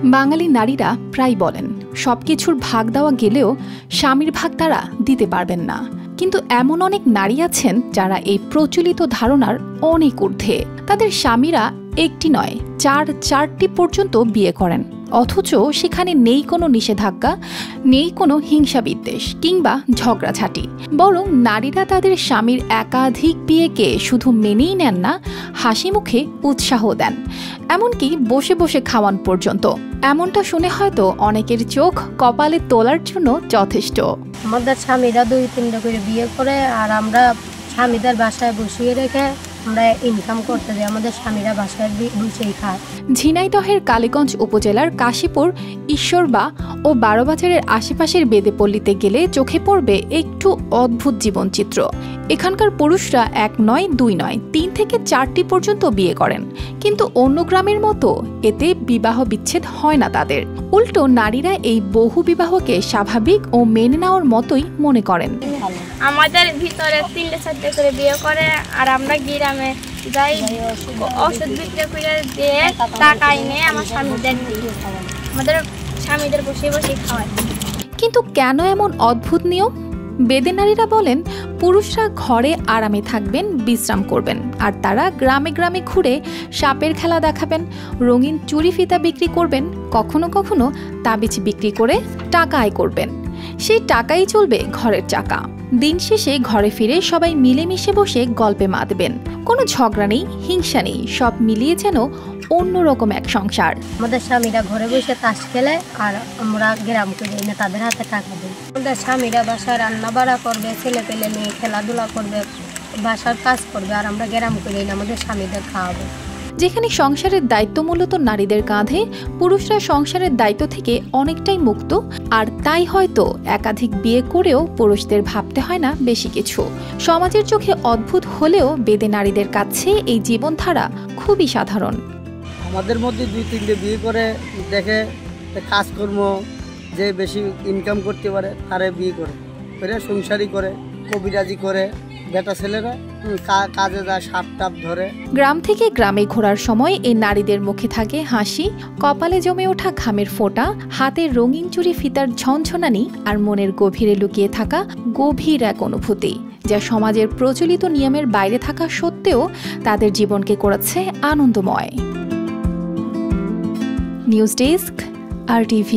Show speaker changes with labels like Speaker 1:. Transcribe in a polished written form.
Speaker 1: বাঙালি নারীরা প্রায় বলেন সবকিছুর ভাগ দেওয়া গেলেও স্বামীর ভাগ তারা দিতে পারবেন না, কিন্তু এমন অনেক নারী আছেন যারা এই প্রচলিত ধারণার অনেক ঊর্ধ্বে। তাদের স্বামীরা একটি নয়, চারটি পর্যন্ত বিয়ে করেন, অথচ সেখানে নেই কোনো নিষেধাজ্ঞা, নেই কোনো হিংসা বিদ্বেষ কিংবা ঝগড়াঝাটি। বরং নারীরা তাদের স্বামীর একাধিক বিয়েকে শুধু মেনেই নেন না, হাসি মুখে উৎসাহ দেন, এমনকি বসে বসে খাওয়ান পর্যন্ত। এমনটা শুনে হয়তো অনেকের চোখ কপালে তোলার জন্য যথেষ্ট।
Speaker 2: আমাদের স্বামীরা 2-3টা করে বিয়ে করে, আর আমরা স্বামীদের বাসায় বসিয়ে রেখে আমরা ইনকাম করতে দিই, আমাদের স্বামীরা বাসায় বসেই খায়।
Speaker 1: ঝিনাইদহের কালীগঞ্জ উপজেলার কাশীপুর, ঈশ্বরবা ও বারোবাজারের আশেপাশের বেদেপল্লীতে গেলে চোখে পড়বে একটু অদ্ভুত জীবনচিত্র। এখানকার পুরুষরা 1 নয় 2 নয় 3 থেকে 4টি পর্যন্ত বিয়ে করেন, কিন্তু অন্য গ্রামের মতো এতে বিবাহ বিচ্ছেদ হয় না তাদের। উল্টো নারীরা এই বহু বিবাহকে স্বাভাবিক ও মেনে নেওয়ার মতোই মনে করেন।
Speaker 3: আমাদের ভিতরে 3-4টে করে বিয়ে করে, আর আমরা গ্রামে যাই ওষুধ বিক্রি করে দিয়ে টাকা এনে আমাদের স্বামীদের বসে বসে খাওয়ায়।
Speaker 1: কিন্তু কেন এমন অদ্ভুত নিয়ম? বেদে নারীরা বলেন পুরুষরা ঘরে আরামে থাকবেন, বিশ্রাম করবেন, আর তারা গ্রামে গ্রামে ঘুরে সাপের খেলা দেখাবেন, রঙিন চুড়ি ফিতা বিক্রি করবেন, কখনো কখনো তাবিজ বিক্রি করে টাকা আয় করবেন। সেই টাকাই চলবে ঘরের চাকা। দিন শেষে ঘরে ফিরে সবাই মিলেমিশে বসে গল্পে মাতবেন, কোনো ঝগড়া নেই, হিংসা নেই, সব মিলিয়ে যেন অন্যরকম এক সংসার।
Speaker 2: আমাদের স্বামীরা ঘরে বসে তাস খেলে, আর আমরা গ্রাম করে এনে তাদের হাতে টাকা দিই। আমাদের স্বামীরা বাসায় রান্না বাড়া করবে, ছেলে পেলে নিয়ে খেলাধুলা করবে, বাসার কাজ করবে, আর আমরা গ্রাম করে এনে আমাদের স্বামীদের খাওয়াবো।
Speaker 1: যেখানে সংসারের দায়িত্ব মূলত নারীদের কাঁধে, পুরুষরা সংসারের দায়িত্ব থেকে অনেকটাই মুক্ত, আর তাই হয়তো একাধিক বিয়ে করেও পুরুষদের ভাবতে হয় না বেশি কিছু। সমাজের চোখে অদ্ভুত হলেও বেদে নারীদের কাছে এই জীবনধারা খুবই সাধারণ।
Speaker 4: আমাদের মধ্যে 2-3টে বিয়ে করে দেখে কাজকর্ম যে বেশি ইনকাম করতে পারে তারে বিয়ে করে সংসারই করে, কবিরাজি করে, বেটা ছেলেরা কাজে যায়, সাপ টাপ ধরে।
Speaker 1: গ্রাম থেকে গ্রামে ঘোরার সময় এই নারীদের মুখে থাকে হাসি, কপালে জমে ওঠা ঘামের ফোঁটা, হাতে রঙিন চুড়ি ফিতার ঝনঝনানি, আর মনের গভীরে লুকিয়ে থাকা গভীর এক অনুভূতি, যা সমাজের প্রচলিত নিয়মের বাইরে থাকা সত্ত্বেও তাদের জীবনকে করেছে আনন্দময়। News desk, RTV।